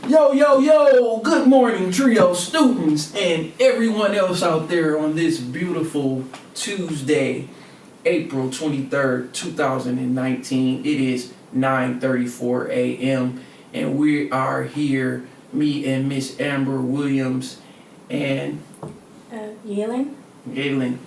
Yo, yo, yo! Good morning, TRiO students and everyone else out there on this beautiful Tuesday, April 23rd, 2019. It is 9:34 a.m. and we are here, me and Miss Amber Williams and Galen, and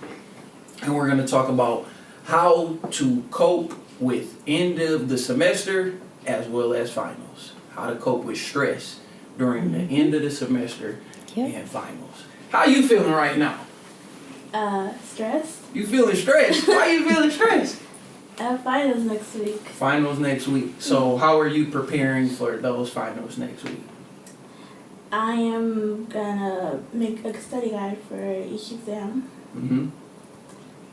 we're going to talk about how to cope with end of the semester as well as finals. How to cope with stress during the end of the semester and finals. How you feeling right now? stressed. You feeling stressed? Why you feeling stressed? Finals next week. Finals next week. So how are you preparing for those finals next week? I am gonna make a study guide for each exam. Mm-hmm.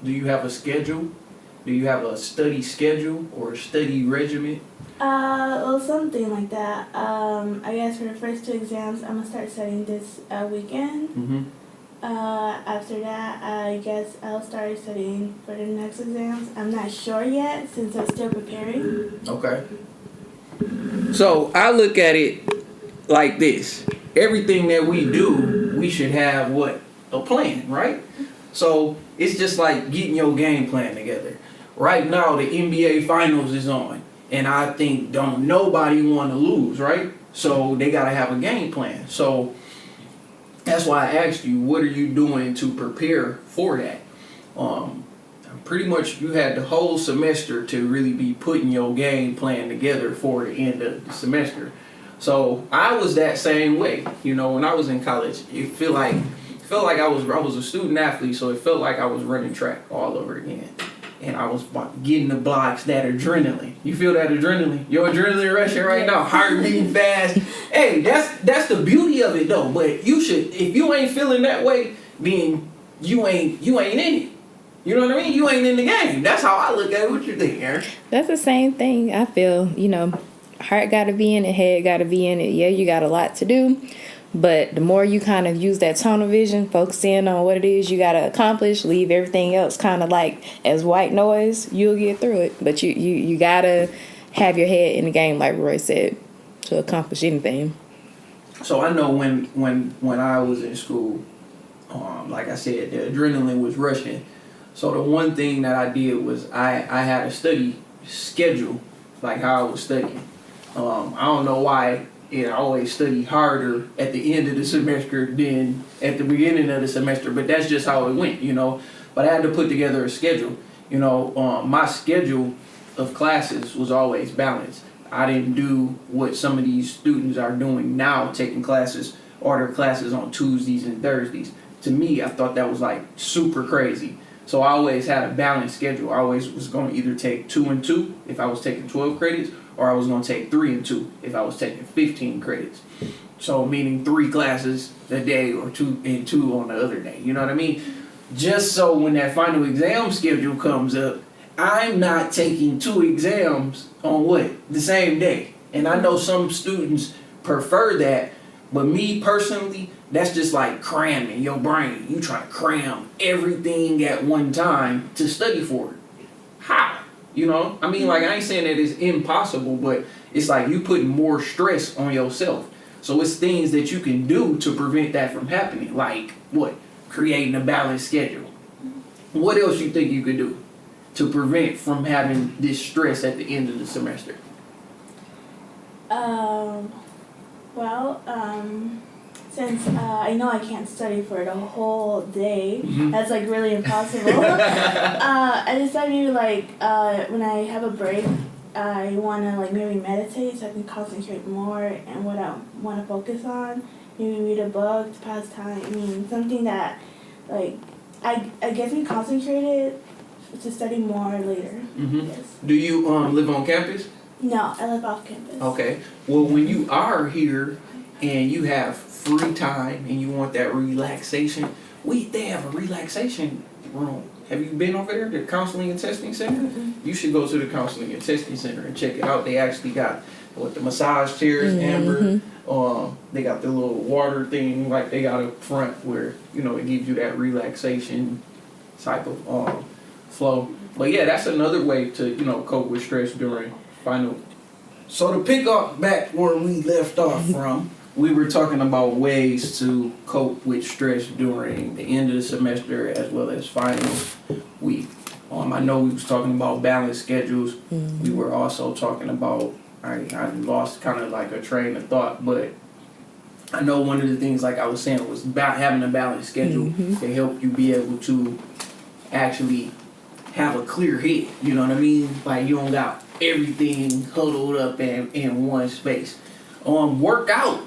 Do you have a schedule? Do you have a study schedule or a study regimen? Well, something like that. I guess for the first two exams, I'm gonna start studying this weekend. Mm-hmm. After that, I guess I'll start studying for the next exams. I'm not sure yet since I'm still preparing. Okay. So I look at it like this. Everything that we do, we should have what? A plan, right? So it's just like getting your game plan together. Right now, the NBA Finals is on. And I think don't nobody want to lose, right? So they got to have a game plan. So that's why I asked you, what are you doing to prepare for that? Pretty much you had the whole semester to really be putting your game plan together for the end of the semester. So I was that same way. You know, when I was in college, it felt like I was a student athlete, so it felt like I was running track all over again. And I was getting the blocks, that adrenaline. You feel that adrenaline? Your adrenaline rushing right now, heart beating fast. Hey, that's the beauty of it though. But you should, if you ain't feeling that way, then you ain't in it. You know what I mean? You ain't in the game. That's how I look at it. What you think, Aaron? That's the same thing. I feel, heart got to be in it, head got to be in it. Yeah, you got a lot to do. But the more you kind of use that tunnel vision, focus in on what it is you got to accomplish, leave everything else kind of like as white noise, you'll get through it. But you got to have your head in the game, like Roy said, to accomplish anything. So I know when I was in school, like I said, the adrenaline was rushing. So the one thing that I did was I had a study schedule, like how I was studying. I don't know why. I always study harder at the end of the semester than at the beginning of the semester, but that's just how it went, But I had to put together a schedule. My schedule of classes was always balanced. I didn't do what some of these students are doing now, taking classes, order classes on Tuesdays and Thursdays. To me, I thought that was like super crazy. So I always had a balanced schedule. I always was going to either take 2 and 2 if I was taking 12 credits, or I was going to take 3 and 2 if I was taking 15 credits. So meaning 3 classes a day or 2 and 2 on the other day. You know what I mean? Just so when that final exam schedule comes up, I'm not taking 2 exams on the same day. And I know some students prefer that, but me personally, that's just like cramming your brain. You try to cram everything at one time to study for it. How? Like I ain't saying that it's impossible, but it's like you putting more stress on yourself. So it's things that you can do to prevent that from happening. Like what? Creating a balanced schedule. What else you think you could do to prevent from having this stress at the end of the semester? Since I know I can't study for the whole day, that's like really impossible. I decided when I have a break, I want to maybe meditate so I can concentrate more and what I want to focus on. Maybe read a book to pass time. Something that I gets me concentrated to study more later. Yes. Do you live on campus? No, I live off campus. Okay. Well, when you are here and you have free time and you want that relaxation, they have a relaxation room. Have you been over there, the counseling and testing center? Mm-hmm. You should go to the counseling and testing center and check it out. They actually got the massage chairs, Amber. They got the little water thing like they got up front where it gives you that relaxation type of flow. But yeah, that's another way to cope with stress during final So to pick up back where we left off from, we were talking about ways to cope with stress during the end of the semester as well as finals week. I know we was talking about balanced schedules. We were also talking about, I lost kind of like a train of thought, but I know one of the things, like I was saying, was about having a balanced schedule to help you be able to actually have a clear head. You know what I mean? Like you don't got everything huddled up in one space. Work out.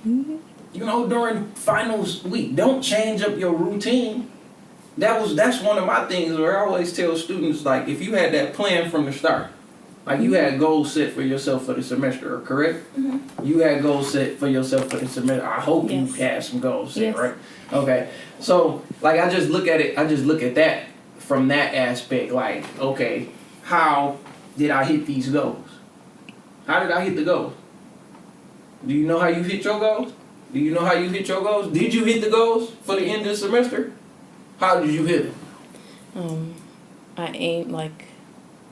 You know, during finals week, don't change up your routine. That's one of my things where I always tell students, like, if you had that plan from the start, like you had goals set for yourself for the semester, correct? You had goals set for yourself for the semester. I hope you had some goals set, right? Okay. So, like, I just look at that from that aspect, like, okay, how did I hit these goals? How did I hit the goals? Do you know how you hit your goals? Do you know how you hit your goals? Did you hit the goals for the end of the semester? How did you hit it?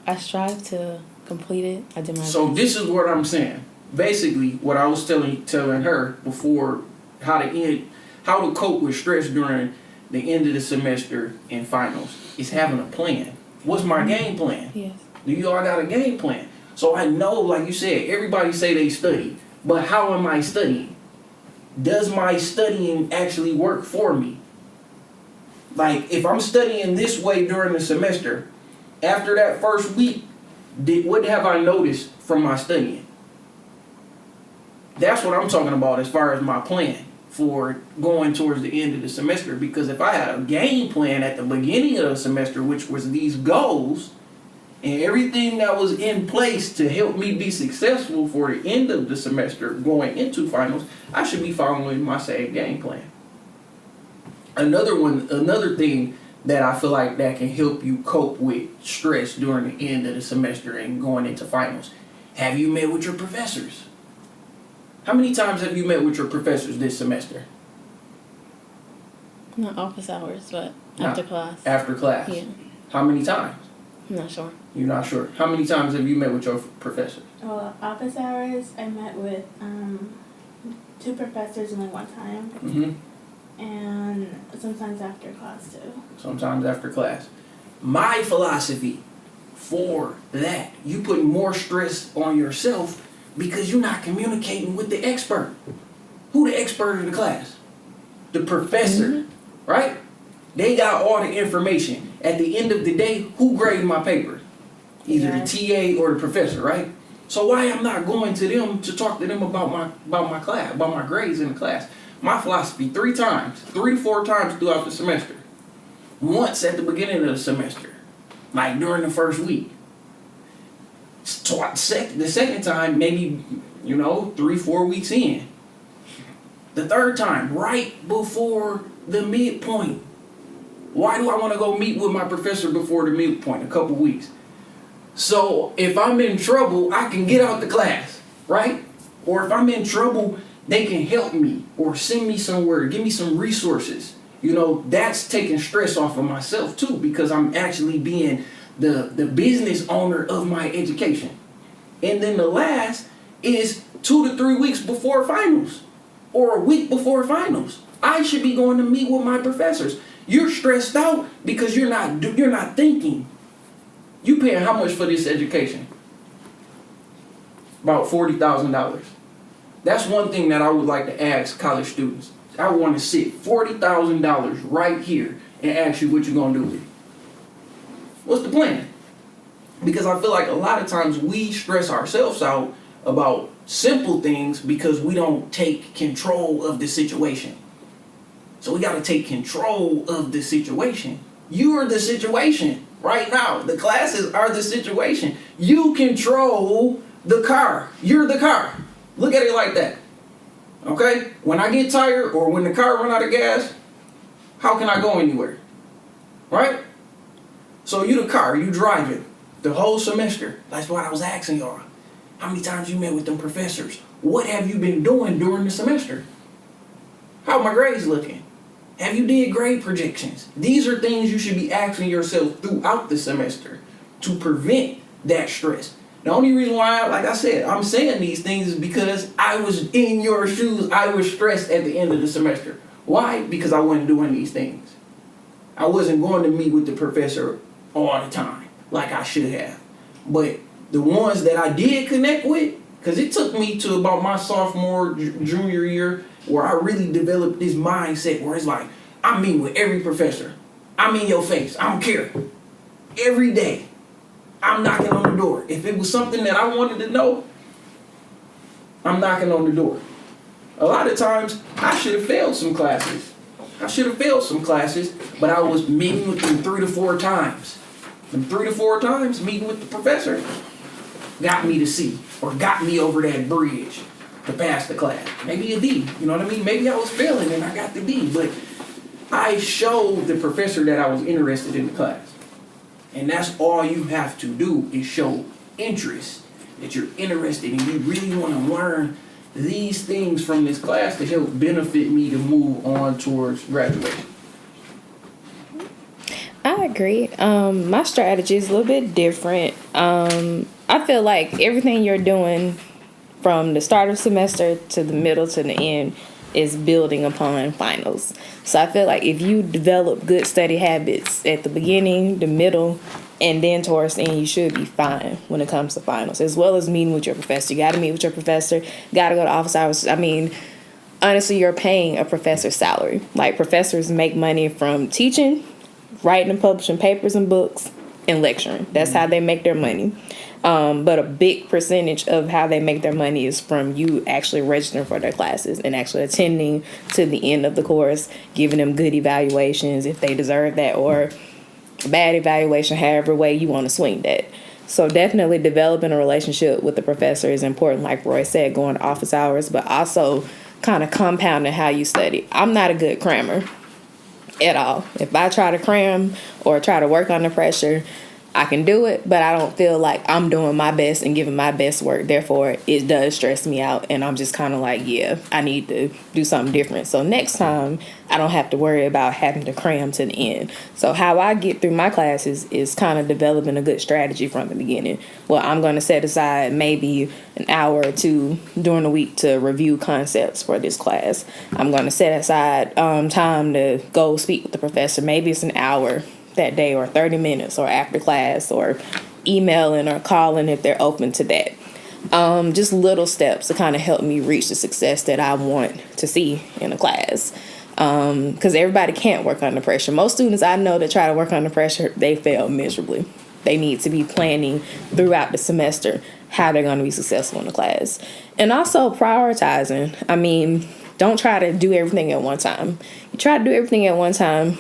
I strive to complete it. I did my best. So this is what I'm saying. Basically, what I was telling her before, how to cope with stress during the end of the semester and finals is having a plan. What's my game plan? Yes. Do you all got a game plan? So I know, like you said, everybody say they study, but how am I studying? Does my studying actually work for me? Like, if I'm studying this way during the semester, after that first week, what have I noticed from my studying? That's what I'm talking about as far as my plan for going towards the end of the semester. Because if I had a game plan at the beginning of the semester, which was these goals, and everything that was in place to help me be successful for the end of the semester going into finals, I should be following my same game plan. Another thing that I feel like that can help you cope with stress during the end of the semester and going into finals. Have you met with your professors? How many times have you met with your professors this semester? Not office hours, but after class. After class? Yeah. How many times? I'm not sure. You're not sure. How many times have you met with your professors? Well, office hours, I met with 2 professors only one time. And sometimes after class too. Sometimes after class. My philosophy for that, you put more stress on yourself because you're not communicating with the expert. Who the expert in the class? The professor, right? They got all the information. At the end of the day, who graded my paper? Either the TA or the professor, right? So why am I not going to them to talk to them about my class, about my grades in the class? My philosophy, 3 to 4 times throughout the semester. Once at the beginning of the semester, like during the first week. The second time, maybe, 3-4 weeks in. The third time, right before the midpoint. Why do I want to go meet with my professor before the midpoint? A couple weeks. So if I'm in trouble, I can get out the class, right? Or if I'm in trouble, they can help me or send me somewhere, give me some resources. That's taking stress off of myself too, because I'm actually being the business owner of my education. And then the last is 2 to 3 weeks before finals or a week before finals. I should be going to meet with my professors. You're stressed out because you're not thinking. You paying how much for this education? About $40,000. That's one thing that I would like to ask college students. I want to sit $40,000 right here and ask you what you're going to do with it. What's the plan? Because I feel like a lot of times we stress ourselves out about simple things because we don't take control of the situation. So we got to take control of the situation. You are the situation right now. The classes are the situation. You control the car. You're the car. Look at it like that. Okay? When I get tired or when the car run out of gas, how can I go anywhere? Right? So you the car, you drive it the whole semester. That's what I was asking y'all. How many times you met with them professors? What have you been doing during the semester? How are my grades looking? Have you did grade projections? These are things you should be asking yourself throughout the semester to prevent that stress. The only reason why, like I said, I'm saying these things is because I was in your shoes. I was stressed at the end of the semester. Why? Because I wasn't doing these things. I wasn't going to meet with the professor all the time like I should have. But the ones that I did connect with, because it took me to about my sophomore, junior year, where I really developed this mindset where it's like, I meet with every professor. I'm in your face. I don't care. Every day, I'm knocking on the door. If it was something that I wanted to know, I'm knocking on the door. A lot of times, I should have failed some classes. But I was meeting with them 3 to 4 times. And 3 to 4 times meeting with the professor got me to C, or got me over that bridge to pass the class. Maybe a D, you know what I mean? Maybe I was failing and I got the D, but I showed the professor that I was interested in the class. And that's all you have to do is show interest, that you're interested and you really want to learn these things from this class to help benefit me to move on towards graduation. I agree. My strategy is a little bit different. I feel like everything you're doing from the start of semester to the middle to the end is building upon finals. So I feel like if you develop good study habits at the beginning, the middle, and then towards the end, you should be fine when it comes to finals, as well as meeting with your professor. You got to meet with your professor, got to go to office hours. I mean, honestly, you're paying a professor's salary. Like, professors make money from teaching, writing and publishing papers and books, and lecturing. That's how they make their money. But a big percentage of how they make their money is from you actually registering for their classes and actually attending to the end of the course, giving them good evaluations if they deserve that, or bad evaluation, however way you want to swing that. So definitely developing a relationship with the professor is important, like Roy said, going to office hours, but also kind of compounding how you study. I'm not a good crammer at all. If I try to cram or try to work under pressure, I can do it, but I don't feel like I'm doing my best and giving my best work. Therefore, it does stress me out, and I'm just kind of like, yeah, I need to do something different. So next time, I don't have to worry about having to cram to the end. So how I get through my classes is kind of developing a good strategy from the beginning. Well, I'm going to set aside maybe an hour or two during the week to review concepts for this class. I'm going to set aside time to go speak with the professor. Maybe it's an hour that day, or 30 minutes, or after class, or emailing or calling if they're open to that. Just little steps to kind of help me reach the success that I want to see in a class. Because everybody can't work under pressure. Most students I know that try to work under pressure, they fail miserably. They need to be planning throughout the semester how they're going to be successful in the class. And also prioritizing. I mean, don't try to do everything at one time. You try to do everything at one time,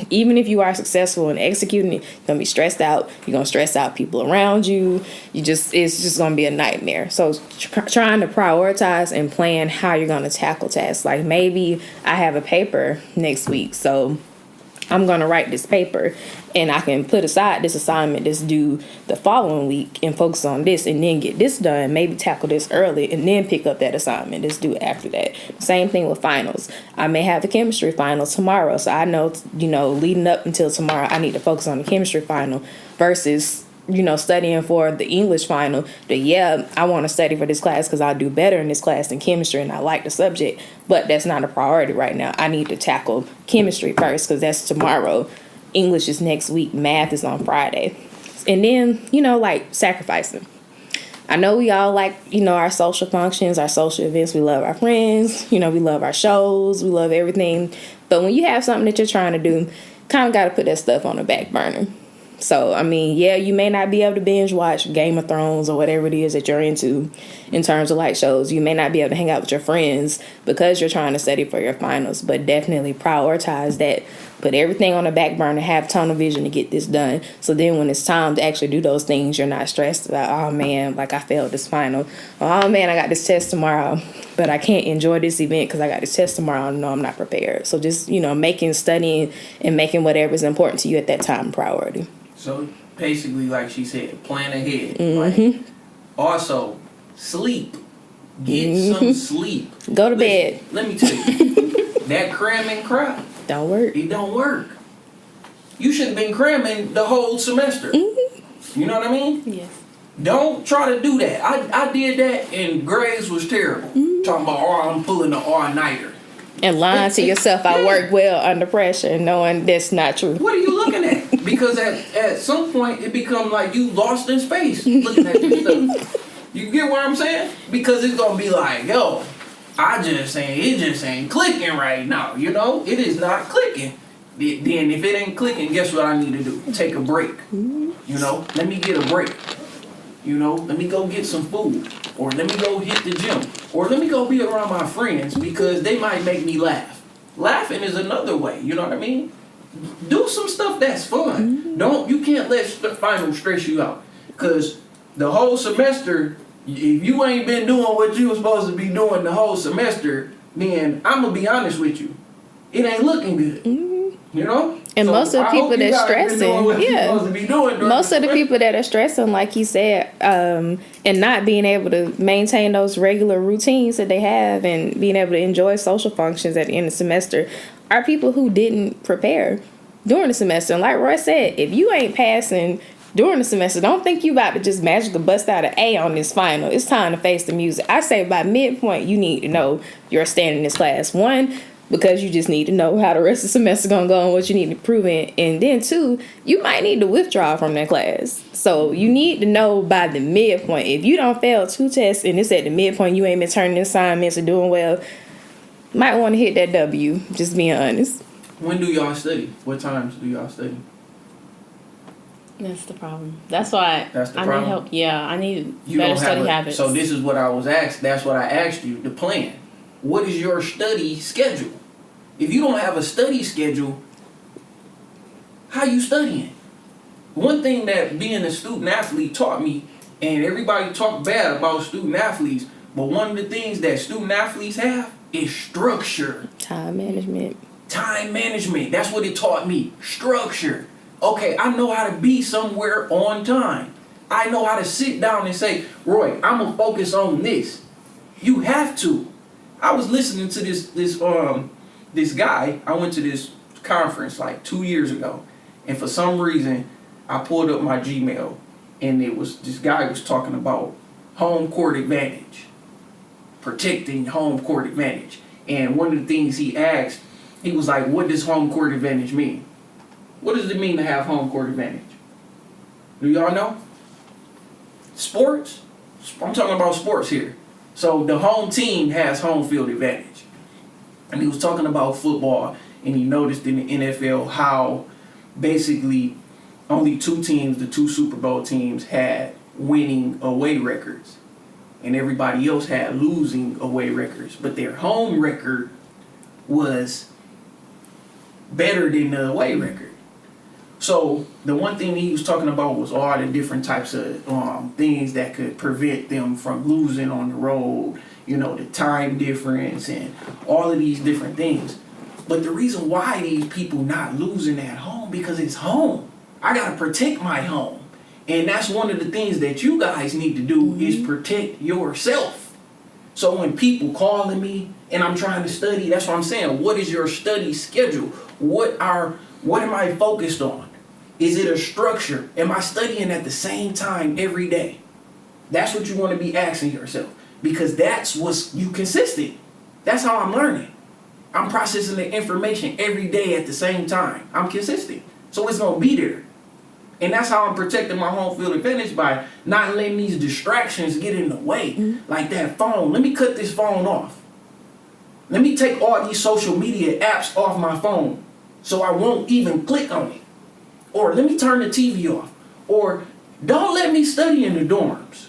even if you are successful in executing it, you're going to be stressed out. You're going to stress out people around you. It's just going to be a nightmare. So trying to prioritize and plan how you're going to tackle tasks. Like, maybe I have a paper next week, so I'm going to write this paper, and I can put aside this assignment that's due the following week and focus on this, and then get this done, maybe tackle this early, and then pick up that assignment that's due after that. Same thing with finals. I may have a chemistry final tomorrow, so I know, leading up until tomorrow, I need to focus on the chemistry final versus studying for the English final. I want to study for this class because I'll do better in this class than chemistry and I like the subject, but that's not a priority right now. I need to tackle chemistry first because that's tomorrow. English is next week. Math is on Friday. And then, sacrificing. I know we all like, our social functions, our social events. We love our friends. We love our shows. We love everything. But when you have something that you're trying to do, kind of got to put that stuff on the back burner. So, you may not be able to binge watch Game of Thrones or whatever it is that you're into in terms of shows. You may not be able to hang out with your friends because you're trying to study for your finals, but definitely prioritize that. Put everything on the back burner, have tunnel vision to get this done. So then when it's time to actually do those things, you're not stressed about, oh man, I failed this final. Oh man, I got this test tomorrow, but I can't enjoy this event because I got this test tomorrow. No, I'm not prepared. So just, making studying and making whatever is important to you at that time a priority. So basically, like she said, plan ahead. Mm-hmm. Also, sleep. Get some sleep. Go to bed. Let me tell you, that cramming crap. Don't work. It don't work. You should have been cramming the whole semester. Mm-hmm. You know what I mean? Yes. Don't try to do that. I did that and grades was terrible. Talking about, I'm pulling an all-nighter. And lying to yourself, I work well under pressure, knowing that's not true. What are you looking at? Because at some point, it becomes like you lost in space looking at this stuff. You get what I'm saying? Because it's going to be like, yo, it just ain't clicking right now. You know? It is not clicking. Then if it ain't clicking, guess what I need to do? Take a break. You know? Let me get a break. You know? Let me go get some food. Or let me go hit the gym. Or let me go be around my friends because they might make me laugh. Laughing is another way. You know what I mean? Do some stuff that's fun. You can't let finals stress you out. Because the whole semester, if you ain't been doing what you were supposed to be doing the whole semester, then I'm going to be honest with you. It ain't looking good. You know? And so most of the people that stressing, most of the people that are stressing, like you said, and not being able to maintain those regular routines that they have and being able to enjoy social functions at the end of the semester are people who didn't prepare during the semester. And like Roy said, if you ain't passing during the semester, don't think you about to just magically bust out an A on this final. It's time to face the music. I say by midpoint, you need to know your standing in this class. 1, because you just need to know how the rest of the semester gonna go and what you need to improve in. And then 2, you might need to withdraw from that class. So you need to know by the midpoint. If you don't fail 2 tests and it's at the midpoint, you ain't been turning assignments or doing well, might want to hit that W, just being honest. When do y'all study? What times do y'all study? That's the problem. That's why I need help. Yeah, I need better study habits. So this is what I was asked. That's what I asked you, the plan. What is your study schedule? If you don't have a study schedule, how you studying? One thing that being a student athlete taught me, and everybody talk bad about student athletes, but one of the things that student athletes have is structure. Time management. Time management. That's what it taught me. Structure. Okay, I know how to be somewhere on time. I know how to sit down and say, Roy, I'm going to focus on this. You have to. I was listening to this guy. I went to this conference like 2 years ago, and for some reason I pulled up my Gmail, and this guy was talking about home court advantage, protecting home court advantage. And one of the things he asked, he was like, what does home court advantage mean? What does it mean to have home court advantage? Do y'all know? Sports? I'm talking about sports here. So the home team has home field advantage. And he was talking about football, and he noticed in the NFL how basically only 2 teams, the 2 Super Bowl teams, had winning away records. And everybody else had losing away records. But their home record was better than the away record. So the one thing he was talking about was all the different types of things that could prevent them from losing on the road, you know, the time difference and all of these different things. But the reason why these people not losing at home, because it's home. I got to protect my home. And that's one of the things that you guys need to do is protect yourself. So when people calling me and I'm trying to study, that's what I'm saying. What is your study schedule? What am I focused on? Is it a structure? Am I studying at the same time every day? That's what you want to be asking yourself, because that's what's you consistent. That's how I'm learning. I'm processing the information every day at the same time. I'm consistent. So it's going to be there. And that's how I'm protecting my home field advantage, by not letting these distractions get in the way. Like that phone. Let me cut this phone off. Let me take all these social media apps off my phone so I won't even click on it. Or let me turn the TV off. Or don't let me study in the dorms.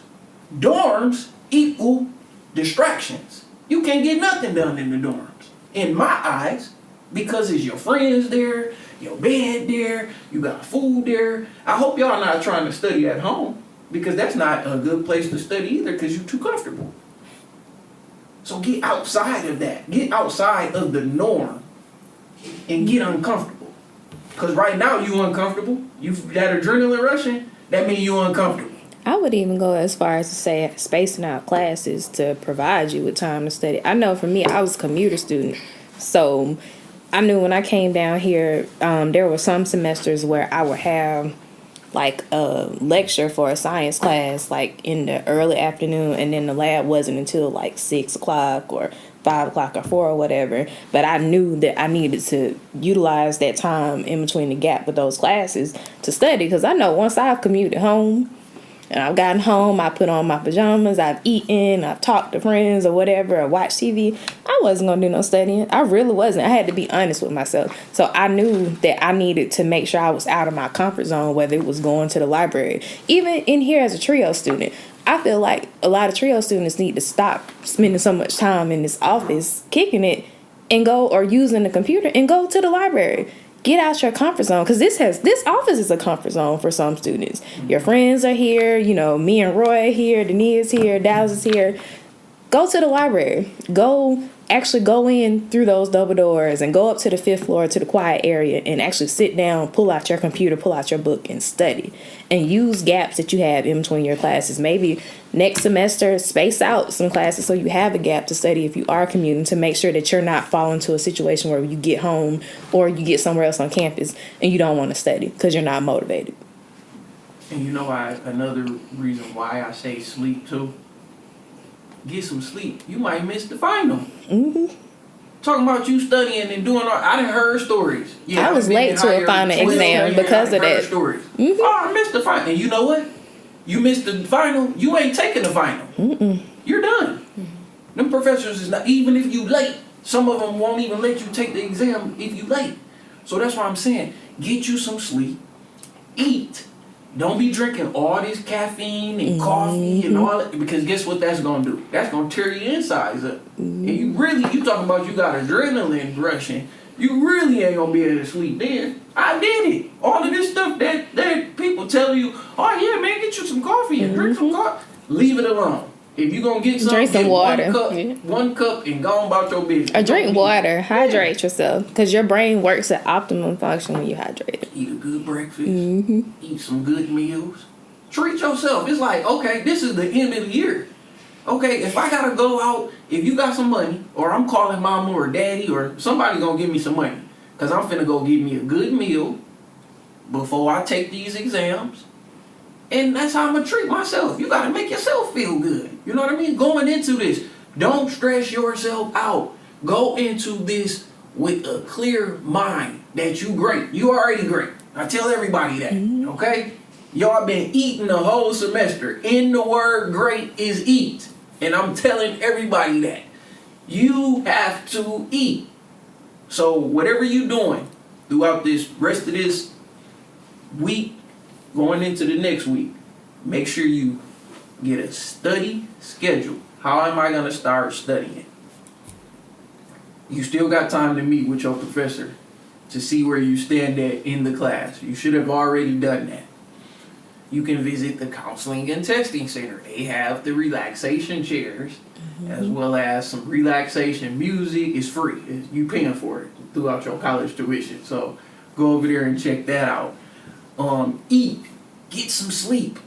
Dorms equal distractions. You can't get nothing done in the dorms, in my eyes, because it's your friends there, your bed there, you got food there. I hope y'all not trying to study at home, because that's not a good place to study either, because you're too comfortable. So get outside of that. Get outside of the norm and get uncomfortable. Because right now you uncomfortable. You've that adrenaline rushing, that means you uncomfortable. I would even go as far as to say spacing out classes to provide you with time to study. I know for me, I was a commuter student. So I knew when I came down here, there were some semesters where I would have like a lecture for a science class like in the early afternoon, and then the lab wasn't until like 6 o'clock or 5 o'clock or 4 or whatever. But I knew that I needed to utilize that time in between the gap with those classes to study, because I know once I've commuted home and I've gotten home, I put on my pajamas, I've eaten, I've talked to friends or whatever, or watched TV, I wasn't going to do no studying. I really wasn't. I had to be honest with myself. So I knew that I needed to make sure I was out of my comfort zone, whether it was going to the library. Even in here as a TRiO student, I feel like a lot of TRiO students need to stop spending so much time in this office kicking it and go, or using the computer, and go to the library. Get out your comfort zone, because this office is a comfort zone for some students. Your friends are here, you know, me and Roy are here, Denia's here, Dallas is here. Go to the library. Actually go in through those double doors and go up to the 5th floor to the quiet area and actually sit down, pull out your computer, pull out your book and study. And use gaps that you have in between your classes. Maybe next semester, space out some classes so you have a gap to study if you are commuting, to make sure that you're not falling into a situation where you get home or you get somewhere else on campus and you don't want to study because you're not motivated. And you know another reason why I say sleep too? Get some sleep. You might miss the final. Mm-hmm. Talking about you studying and doing all, I done heard stories. Yeah, I was late to a final exam because of that. Stories. Mm-hmm. Oh, I missed the final. And you know what? You missed the final, you ain't taking the final. Mm-mm. You're done. Mm-hmm. Them professors is not, even if you late, some of them won't even let you take the exam if you late. So that's why I'm saying, get you some sleep, eat. Don't be drinking all this caffeine and coffee and all that, because guess what that's going to do? That's going to tear your insides up. And you talking about you got adrenaline rushing. You really ain't going to be able to sleep then. I did it. All of this stuff that people tell you, oh yeah, man, get you some coffee and drink some coffee. Leave it alone. If you're going to get something, drink some water. One cup and go on about your business. Or drink water. Hydrate yourself. Because your brain works at optimum function when you hydrate. Eat a good breakfast. Eat some good meals. Treat yourself. It's like, okay, this is the end of the year. Okay, if I got to go out, if you got some money, or I'm calling mama or daddy, or somebody going to give me some money, because I'm finna go get me a good meal before I take these exams. And that's how I'm going to treat myself. You got to make yourself feel good. You know what I mean? Going into this, don't stress yourself out. Go into this with a clear mind that you great. You already great. I tell everybody that, okay? Y'all been eating the whole semester. In the word great is eat. And I'm telling everybody that. You have to eat. So whatever you're doing throughout this rest of this week, going into the next week, make sure you get a study schedule. How am I going to start studying? You still got time to meet with your professor to see where you stand at in the class. You should have already done that. You can visit the counseling and testing center. They have the relaxation chairs, as well as some relaxation music. It's free. You paying for it throughout your college tuition. So go over there and check that out. Eat, get some sleep.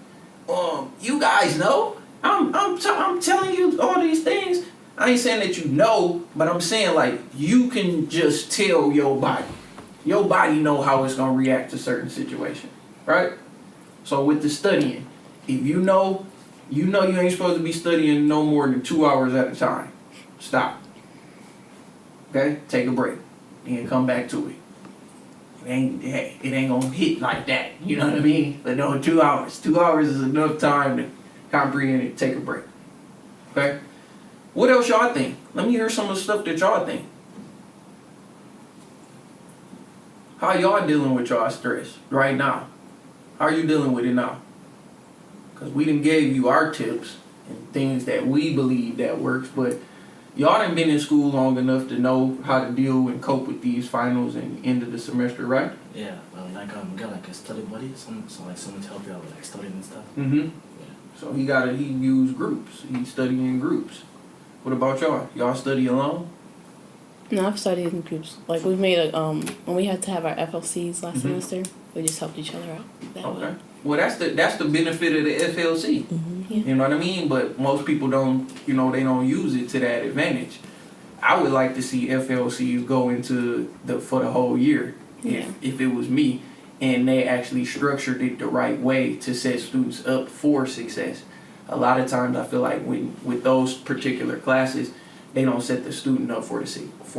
You guys know, I'm telling you all these things. I ain't saying that you know, but I'm saying like you can just tell your body. Your body know how it's gonna react to certain situations, right? So with the studying, if you know you ain't supposed to be studying no more than 2 hours at a time. Stop. Okay, take a break, and come back to it. It ain't gonna hit like that. You know what I mean? But no, 2 hours. 2 hours is enough time to comprehend it. Take a break. Okay? What else y'all think? Let me hear some of the stuff that y'all think. How y'all dealing with y'all stress right now? How are you dealing with it now? Because we done gave you our tips and things that we believe that works, but y'all done been in school long enough to know how to deal and cope with these finals and end of the semester, right? Yeah, we got like a study buddy, someone to help you out with like studying and stuff. Mm-hmm. Yeah. So he use groups. He study in groups. What about y'all? Y'all study alone? No, I've studied in groups. Like we made when we had to have our FLCs last semester, we just helped each other out that way. Well, that's the benefit of the FLC. Yeah. You know what I mean? But most people don't, they don't use it to that advantage. I would like to see FLCs go into for the whole year. Yeah. If it was me, and they actually structured it the right way to set students up for success. A lot of times I feel like with those particular classes, they don't set the student up for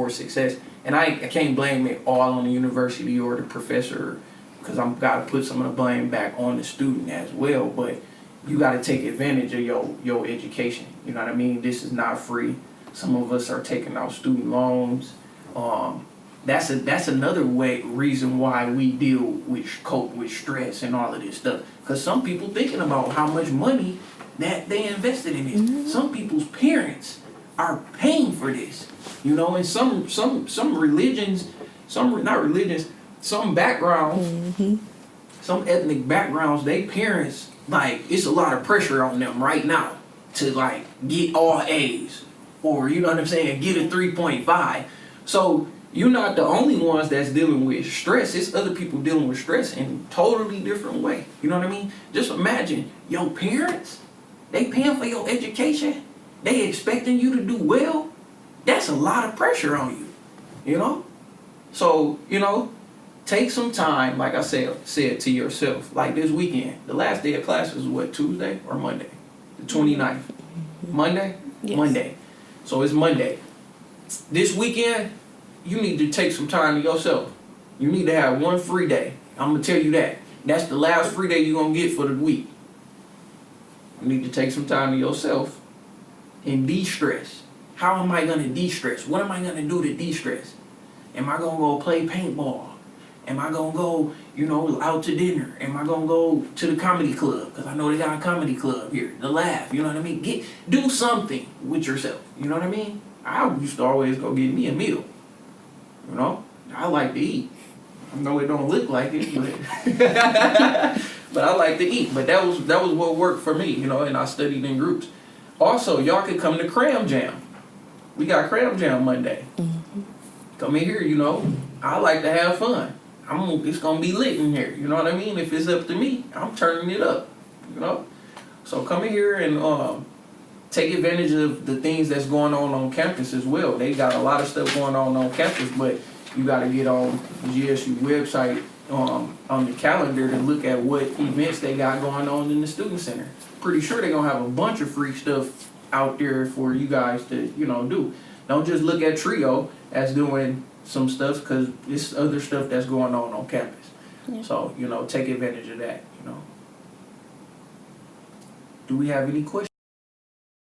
success. And I can't blame it all on the university or the professor, because I'm got to put some of the blame back on the student as well. But you got to take advantage of your education. You know what I mean? This is not free. Some of us are taking out student loans. That's another reason why we cope with stress and all of this stuff. Because some people thinking about how much money that they invested in it. Mm-hmm. Some people's parents are paying for this. You know, and some religions, some backgrounds, mm-hmm. some ethnic backgrounds, they parents, like, it's a lot of pressure on them right now to, like, get all A's, or, you know what I'm saying, get a 3.5. So you're not the only ones that's dealing with stress. It's other people dealing with stress in a totally different way. You know what I mean? Just imagine your parents, they paying for your education. They expecting you to do well. That's a lot of pressure on you, you know? So, you know, take some time, like I said to yourself, like this weekend. The last day of class is what, Tuesday or Monday? The 29th. Monday? Yes. Monday. So it's Monday. This weekend, you need to take some time to yourself. You need to have one free day. I'm going to tell you that. That's the last free day you're going to get for the week. You need to take some time to yourself and de-stress. How am I going to de-stress? What am I going to do to de-stress? Am I going to go play paintball? Am I going to go, you know, out to dinner? Am I going to go to the comedy club? Because I know they got a comedy club here. The Laugh, you know what I mean? Do something with yourself. You know what I mean? I used to always go get me a meal. You know? I like to eat. I know it don't look like it, but but I like to eat. But that was what worked for me, you know, and I studied in groups. Also, y'all could come to Cram Jam. We got Cram Jam Monday. Mm-hmm. Come in here, you know. I like to have fun. It's gonna be lit in here. You know what I mean? If it's up to me, I'm turning it up. You know. So come in here and take advantage of the things that's going on campus as well. They got a lot of stuff going on campus, but you got to get on the GSU website on the calendar to look at what events they got going on in the student center. Pretty sure they're gonna have a bunch of free stuff out there for you guys to, you know, do. Don't just look at TRiO as doing some stuff, because it's other stuff that's going on campus. Yeah. So, you know, take advantage of that, you know. Do we have any questions?